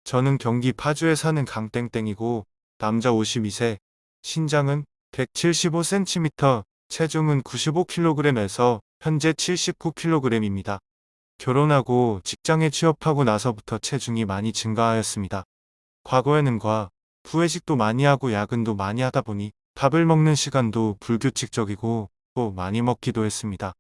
저는 경기 파주에 사는 강땡땡이고 남자 52세, 신장은 175cm, 체중은 95kg에서 현재 79kg입니다. 결혼하고 직장에 취업하고 나서부터 체중이 많이 증가하였습니다. 과거에는 부회식도 많이 하고 야근도 많이 하다 보니 밥을 먹는 시간도 불규칙적이고 또 많이 먹기도 했습니다.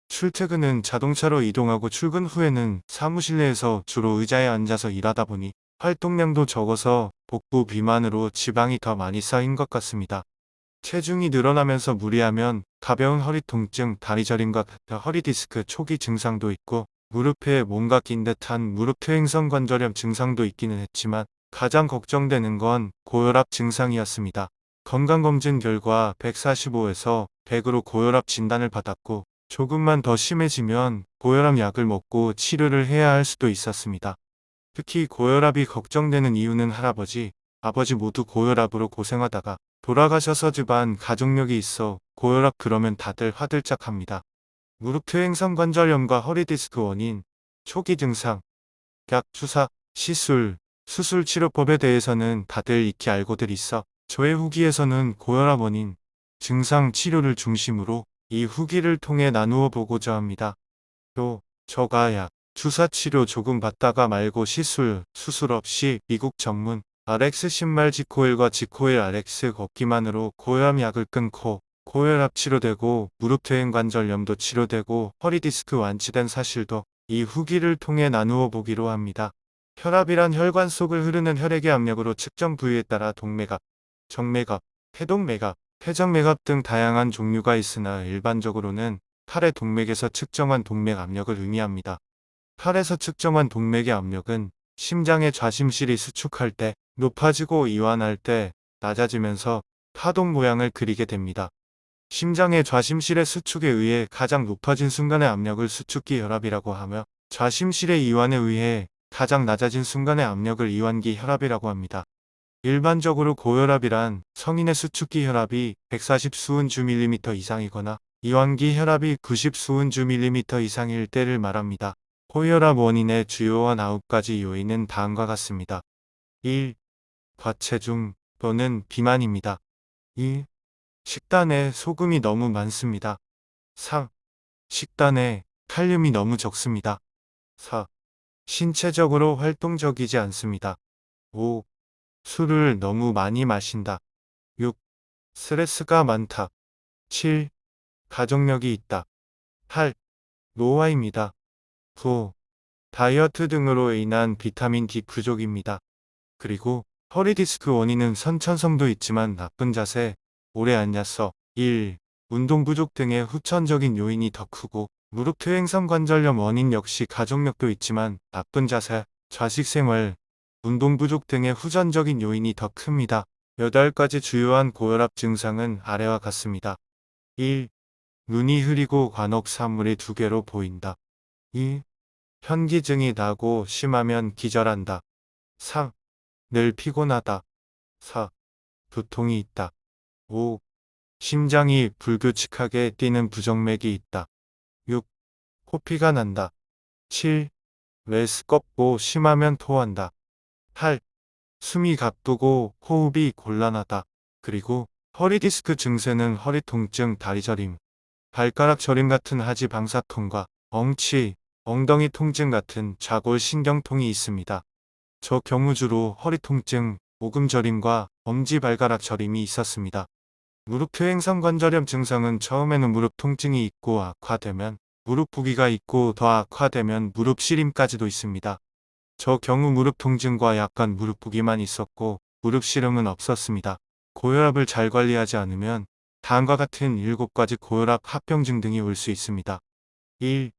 출퇴근은 자동차로 이동하고 출근 후에는 사무실 내에서 주로 의자에 앉아서 일하다 보니 활동량도 적어서 복부 비만으로 지방이 더 많이 쌓인 것 같습니다. 체중이 늘어나면서 무리하면 가벼운 허리 통증, 다리 저림과 같은 허리 디스크 초기 증상도 있고 무릎에 뭔가 낀 듯한 무릎 퇴행성 관절염 증상도 있기는 했지만 가장 걱정되는 건 고혈압 증상이었습니다. 건강검진 결과 145에서 100으로 고혈압 진단을 받았고 조금만 더 심해지면 고혈압 약을 먹고 치료를 해야 할 수도 있었습니다. 특히 고혈압이 걱정되는 이유는 할아버지, 아버지 모두 고혈압으로 고생하다가 돌아가셔서 집안 가족력이 있어 고혈압 그러면 다들 화들짝합니다. 무릎 퇴행성 관절염과 허리 디스크 원인, 초기 증상, 약 주사, 시술, 수술 치료법에 대해서는 다들 익히 알고들 있어 저의 후기에서는 고혈압 원인, 증상 치료를 중심으로 이 후기를 통해 나누어 보고자 합니다. 또 저가 약, 주사 치료 조금 받다가 말고 시술, 수술 없이 미국 전문 RX 신말 지코일과 지코일 RX 걷기만으로 고혈압 약을 끊고 고혈압 치료되고 무릎 퇴행 관절염도 치료되고 허리 디스크 완치된 사실도 이 후기를 통해 나누어 보기로 합니다. 혈압이란 혈관 속을 흐르는 혈액의 압력으로 측정 부위에 따라 동맥압, 정맥압, 해동맥압, 회전맥압 등 다양한 종류가 있으나 일반적으로는 팔의 동맥에서 측정한 동맥 압력을 의미합니다. 팔에서 측정한 동맥의 압력은 심장의 좌심실이 수축할 때 높아지고 이완할 때 낮아지면서 파동 모양을 그리게 됩니다. 심장의 좌심실의 수축에 의해 가장 높아진 순간의 압력을 수축기 혈압이라고 하며 좌심실의 이완에 의해 가장 낮아진 순간의 압력을 이완기 혈압이라고 합니다. 일반적으로 고혈압이란 성인의 수축기 혈압이 140 수은주 밀리미터 이상이거나 이완기 혈압이 90 수은주 밀리미터 이상일 때를 말합니다. 고혈압 원인의 주요한 9가지 요인은 다음과 같습니다. 1. 과체중 또는 비만입니다. 2. 식단에 소금이 너무 많습니다. 3. 식단에 칼륨이 너무 적습니다. 4. 신체적으로 활동적이지 않습니다. 5. 술을 너무 많이 마신다. 6. 스트레스가 많다. 7. 가족력이 있다. 8. 노화입니다. 9. 다이어트 등으로 인한 비타민 D 부족입니다. 그리고 허리 디스크 원인은 선천성도 있지만 나쁜 자세, 오래 앉아서 1. 운동 부족 등의 후천적인 요인이 더 크고 무릎 퇴행성 관절염 원인 역시 가족력도 있지만 나쁜 자세, 좌식 생활, 운동 부족 등의 후천적인 요인이 더 큽니다. 8가지 주요한 고혈압 증상은 아래와 같습니다. 1. 눈이 흐리고 관옥 사물이 2개로 보인다. 2. 현기증이 나고 심하면 기절한다. 3. 늘 피곤하다. 4. 두통이 있다. 5. 심장이 불규칙하게 뛰는 부정맥이 있다. 6. 코피가 난다. 7. 메스껍고 심하면 토한다. 8. 숨이 가쁘고 호흡이 곤란하다. 그리고 허리 디스크 증세는 허리 통증, 다리 저림, 발가락 저림 같은 하지 방사통과 엉치, 엉덩이 통증 같은 좌골 신경통이 있습니다. 저 경우 주로 허리 통증, 오금 저림과 엄지 발가락 저림이 있었습니다. 무릎 퇴행성 관절염 증상은 처음에는 무릎 통증이 있고 악화되면 무릎 부기가 있고 더 악화되면 무릎 시림까지도 있습니다. 저 경우 무릎 통증과 약간 무릎 부기만 있었고 무릎 시름은 없었습니다. 고혈압을 잘 관리하지 않으면 다음과 같은 7가지 고혈압 합병증 등이 올 수 있습니다. 1.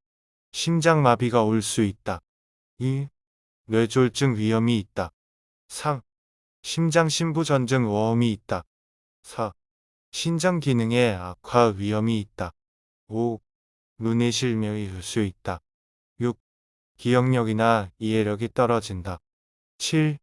심장마비가 올 수 있다. 2. 뇌졸중 위험이 있다. 3. 심장신부전증 워험이 있다. 4. 신장 기능의 악화 위험이 있다. 5. 눈의 실명이 올 수 있다. 6. 기억력이나 이해력이 떨어진다. 7.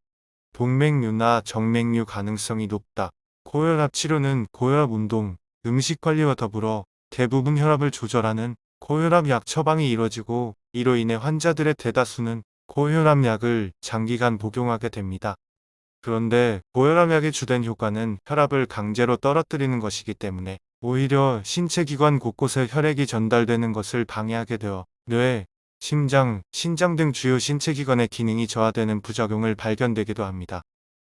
동맥류나 정맥류 가능성이 높다. 고혈압 치료는 고혈압 운동, 음식 관리와 더불어 대부분 혈압을 조절하는 고혈압 약 처방이 이뤄지고 이로 인해 환자들의 대다수는 고혈압 약을 장기간 복용하게 됩니다. 그런데 고혈압 약의 주된 효과는 혈압을 강제로 떨어뜨리는 것이기 때문에 오히려 신체 기관 곳곳에 혈액이 전달되는 것을 방해하게 되어 뇌, 심장, 신장 등 주요 신체 기관의 기능이 저하되는 부작용을 발견되기도 합니다.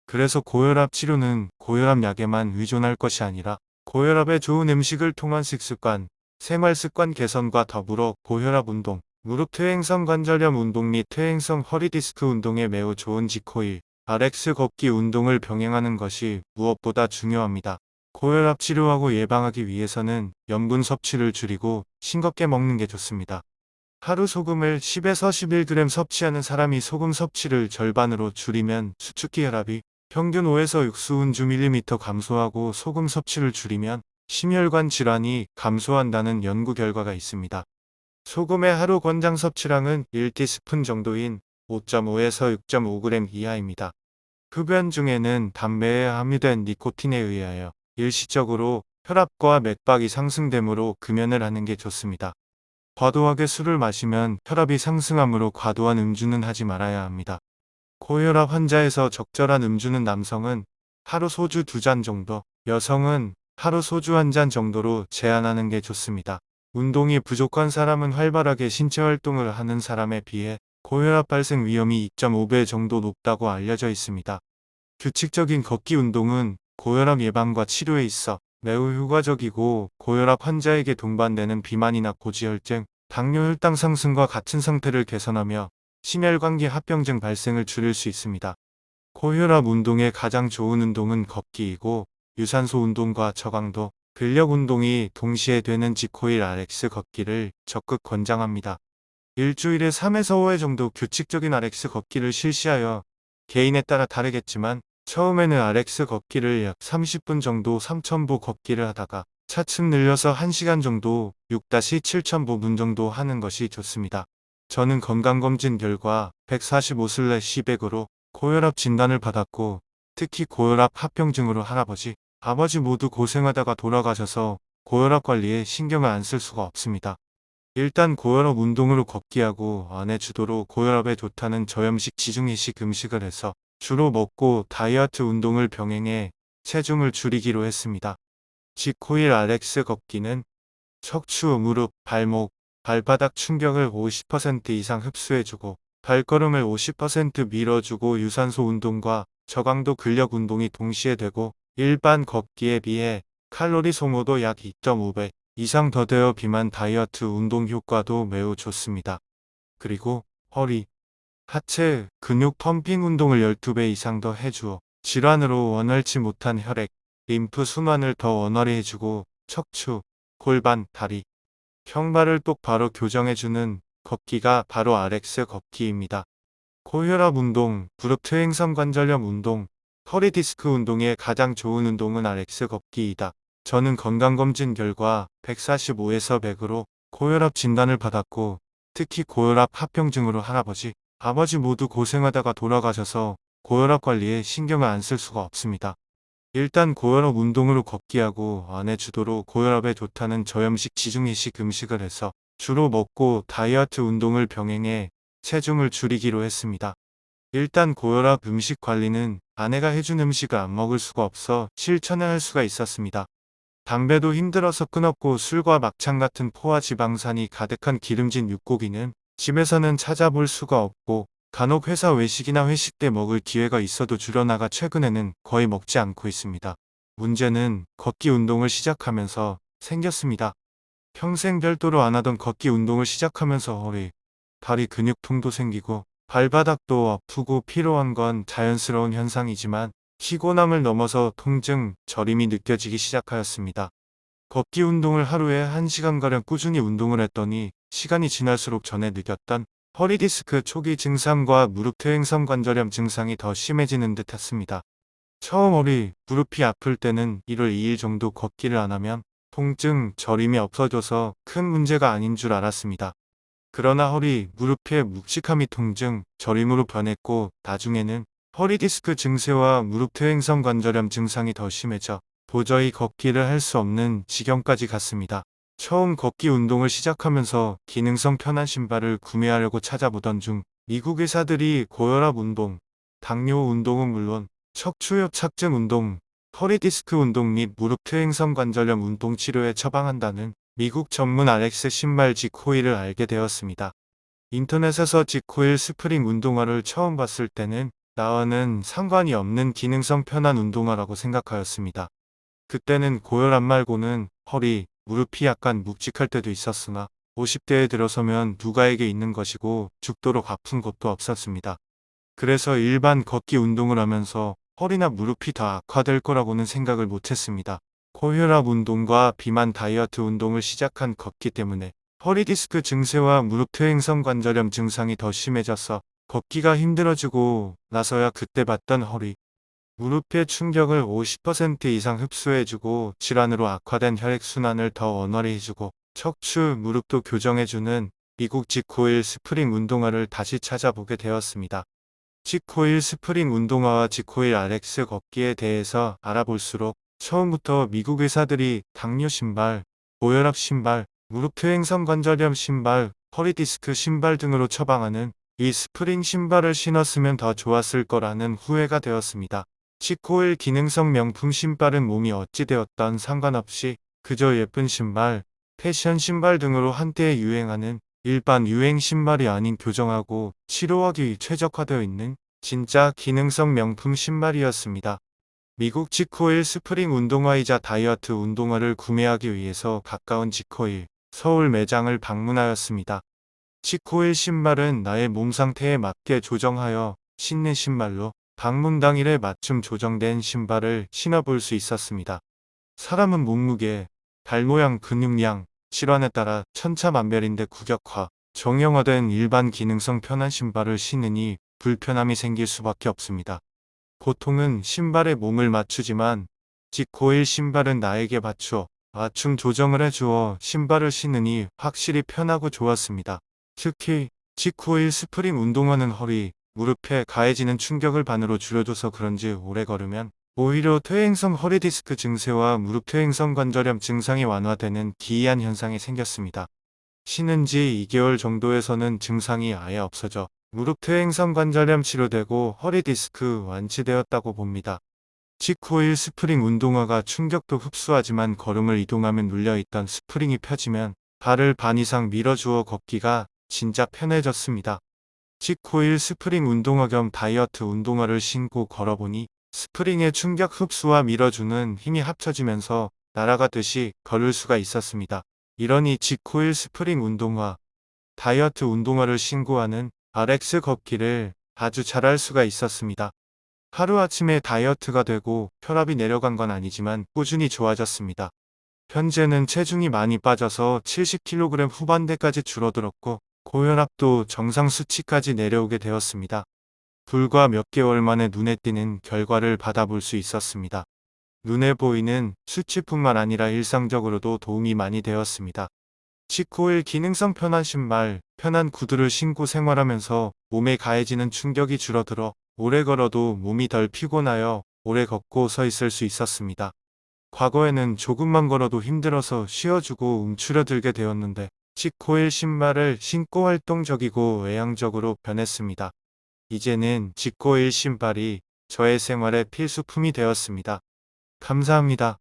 그래서 고혈압 치료는 고혈압 약에만 의존할 것이 아니라 고혈압에 좋은 음식을 통한 식습관, 생활 습관 개선과 더불어 고혈압 운동, 무릎 퇴행성 관절염 운동 및 퇴행성 허리 디스크 운동에 매우 좋은 지코일, RX 걷기 운동을 병행하는 것이 무엇보다 중요합니다. 고혈압 치료하고 예방하기 위해서는 염분 섭취를 줄이고 싱겁게 먹는 게 좋습니다. 하루 소금을 10에서 11g 섭취하는 사람이 소금 섭취를 절반으로 줄이면 수축기 혈압이 평균 5에서 6수운주 밀리미터 감소하고 소금 섭취를 줄이면 심혈관 질환이 감소한다는 연구 결과가 있습니다. 소금의 하루 권장 섭취량은 1티스푼 정도인 5.5에서 6.5g 이하입니다. 흡연 중에는 담배에 함유된 니코틴에 의하여 일시적으로 혈압과 맥박이 상승되므로 금연을 하는 게 좋습니다. 과도하게 술을 마시면 혈압이 상승하므로 과도한 음주는 하지 말아야 합니다. 고혈압 환자에서 적절한 음주는 남성은 하루 소주 2잔 정도, 여성은 하루 소주 1잔 정도로 제한하는 게 좋습니다. 운동이 부족한 사람은 활발하게 신체 활동을 하는 사람에 비해 고혈압 발생 위험이 2.5배 정도 높다고 알려져 있습니다. 규칙적인 걷기 운동은 고혈압 예방과 치료에 있어 매우 효과적이고 고혈압 환자에게 동반되는 비만이나 고지혈증, 당뇨 혈당 상승과 같은 상태를 개선하며 심혈관계 합병증 발생을 줄일 수 있습니다. 고혈압 운동에 가장 좋은 운동은 걷기이고 유산소 운동과 저강도, 근력 운동이 동시에 되는 지코일 RX 걷기를 적극 권장합니다. 일주일에 3에서 5회 정도 규칙적인 RX 걷기를 실시하여 개인에 따라 다르겠지만 처음에는 RX 걷기를 약 30분 정도 3,000보 걷기를 하다가 차츰 늘려서 1시간 정도 6-7,000보분 정도 하는 것이 좋습니다. 저는 건강검진 결과 145/10으로 고혈압 진단을 받았고 특히 고혈압 합병증으로 할아버지, 아버지 모두 고생하다가 돌아가셔서 고혈압 관리에 신경을 안 쓸 수가 없습니다. 일단 고혈압 운동으로 걷기하고 아내 주도로 고혈압에 좋다는 저염식 지중해식 음식을 해서 주로 먹고 다이어트 운동을 병행해 체중을 줄이기로 했습니다. 지코일 RX 걷기는 척추, 무릎, 발목, 발바닥 충격을 50% 이상 흡수해주고 발걸음을 50% 밀어주고 유산소 운동과 저강도 근력 운동이 동시에 되고 일반 걷기에 비해 칼로리 소모도 약 2.5배 이상 더 되어 비만 다이어트 운동 효과도 매우 좋습니다. 그리고 허리, 하체, 근육 펌핑 운동을 12배 이상 더 해주어 질환으로 원활치 못한 혈액, 림프 순환을 더 원활히 해주고 척추, 골반, 다리, 평발을 똑바로 교정해주는 걷기가 바로 RX 걷기입니다. 고혈압 운동, 무릎 퇴행성 관절염 운동, 허리 디스크 운동에 가장 좋은 운동은 RX 걷기이다. 저는 건강검진 결과 145에서 100으로 고혈압 진단을 받았고 특히 고혈압 합병증으로 할아버지, 아버지 모두 고생하다가 돌아가셔서 고혈압 관리에 신경을 안 쓸 수가 없습니다. 일단 고혈압 운동으로 걷기하고 아내 주도로 고혈압에 좋다는 저염식 지중해식 음식을 해서 주로 먹고 다이어트 운동을 병행해 체중을 줄이기로 했습니다. 일단 고혈압 음식 관리는 아내가 해준 음식을 안 먹을 수가 없어 실천을 할 수가 있었습니다. 담배도 힘들어서 끊었고 술과 막창 같은 포화 지방산이 가득한 기름진 육고기는 집에서는 찾아볼 수가 없고 간혹 회사 외식이나 회식 때 먹을 기회가 있어도 줄여나가 최근에는 거의 먹지 않고 있습니다. 문제는 걷기 운동을 시작하면서 생겼습니다. 평생 별도로 안 하던 걷기 운동을 시작하면서 허리, 다리 근육통도 생기고 발바닥도 아프고 피로한 건 자연스러운 현상이지만 피곤함을 넘어서 통증, 저림이 느껴지기 시작하였습니다. 걷기 운동을 하루에 1시간가량 꾸준히 운동을 했더니 시간이 지날수록 전에 느꼈던 허리 디스크 초기 증상과 무릎 퇴행성 관절염 증상이 더 심해지는 듯 했습니다. 처음 허리, 무릎이 아플 때는 1월 2일 정도 걷기를 안 하면 통증, 저림이 없어져서 큰 문제가 아닌 줄 알았습니다. 그러나 허리, 무릎의 묵직함이 통증, 저림으로 변했고 나중에는 허리 디스크 증세와 무릎 퇴행성 관절염 증상이 더 심해져 도저히 걷기를 할 수 없는 지경까지 갔습니다. 처음 걷기 운동을 시작하면서 기능성 편한 신발을 구매하려고 찾아보던 중 미국 의사들이 고혈압 운동, 당뇨 운동은 물론 척추협착증 운동, 허리 디스크 운동 및 무릎 퇴행성 관절염 운동 치료에 처방한다는 미국 전문 RX 신발 지코일을 알게 되었습니다. 인터넷에서 지코일 스프링 운동화를 처음 봤을 때는 나와는 상관이 없는 기능성 편한 운동화라고 생각하였습니다. 그때는 고혈압 말고는 허리, 무릎이 약간 묵직할 때도 있었으나 50대에 들어서면 누가에게 있는 것이고 죽도록 아픈 것도 없었습니다. 그래서 일반 걷기 운동을 하면서 허리나 무릎이 더 악화될 거라고는 생각을 못했습니다. 고혈압 운동과 비만 다이어트 운동을 시작한 걷기 때문에 허리 디스크 증세와 무릎 퇴행성 관절염 증상이 더 심해져서 걷기가 힘들어지고 나서야 그때 봤던 허리, 무릎의 충격을 50% 이상 흡수해주고 질환으로 악화된 혈액순환을 더 원활히 해주고 척추, 무릎도 교정해주는 미국 지코일 스프링 운동화를 다시 찾아보게 되었습니다. 지코일 스프링 운동화와 지코일 RX 걷기에 대해서 알아볼수록 처음부터 미국 의사들이 당뇨 신발, 고혈압 신발, 무릎 퇴행성 관절염 신발, 허리 디스크 신발 등으로 처방하는 이 스프링 신발을 신었으면 더 좋았을 거라는 후회가 되었습니다. 지코일 기능성 명품 신발은 몸이 어찌 되었던 상관없이 그저 예쁜 신발, 패션 신발 등으로 한때 유행하는 일반 유행 신발이 아닌 교정하고 치료하기 최적화되어 있는 진짜 기능성 명품 신발이었습니다. 미국 지코일 스프링 운동화이자 다이어트 운동화를 구매하기 위해서 가까운 지코일 서울 매장을 방문하였습니다. 지코일 신발은 나의 몸 상태에 맞게 조정하여 신는 신발로 방문 당일에 맞춤 조정된 신발을 신어볼 수 있었습니다. 사람은 몸무게, 발 모양, 근육량, 질환에 따라 천차만별인데 구격화, 정형화된 일반 기능성 편한 신발을 신으니 불편함이 생길 수밖에 없습니다. 보통은 신발에 몸을 맞추지만 지코일 신발은 나에게 맞추어 맞춤 조정을 해주어 신발을 신으니 확실히 편하고 좋았습니다. 특히 지코일 스프링 운동화는 허리, 무릎에 가해지는 충격을 반으로 줄여줘서 그런지 오래 걸으면 오히려 퇴행성 허리 디스크 증세와 무릎 퇴행성 관절염 증상이 완화되는 기이한 현상이 생겼습니다. 신은 지 2개월 정도에서는 증상이 아예 없어져 무릎 퇴행성 관절염 치료되고 허리 디스크 완치되었다고 봅니다. 지코일 스프링 운동화가 충격도 흡수하지만 걸음을 이동하면 눌려있던 스프링이 펴지면 발을 반 이상 밀어주어 걷기가 진짜 편해졌습니다. 지코일 스프링 운동화 겸 다이어트 운동화를 신고 걸어보니 스프링의 충격 흡수와 밀어주는 힘이 합쳐지면서 날아가듯이 걸을 수가 있었습니다. 이러니 지코일 스프링 운동화, 다이어트 운동화를 신고 하는 RX 걷기를 아주 잘할 수가 있었습니다. 하루아침에 다이어트가 되고 혈압이 내려간 건 아니지만 꾸준히 좋아졌습니다. 현재는 체중이 많이 빠져서 70kg 후반대까지 줄어들었고 고혈압도 정상 수치까지 내려오게 되었습니다. 불과 몇 개월 만에 눈에 띄는 결과를 받아볼 수 있었습니다. 눈에 보이는 수치뿐만 아니라 일상적으로도 도움이 많이 되었습니다. 지코일 기능성 편한 신발, 편한 구두를 신고 생활하면서 몸에 가해지는 충격이 줄어들어 오래 걸어도 몸이 덜 피곤하여 오래 걷고 서 있을 수 있었습니다. 과거에는 조금만 걸어도 힘들어서 쉬어주고 움츠려들게 되었는데 지코일 신발을 신고 활동적이고 외향적으로 변했습니다. 이제는 지코일 신발이 저의 생활의 필수품이 되었습니다. 감사합니다.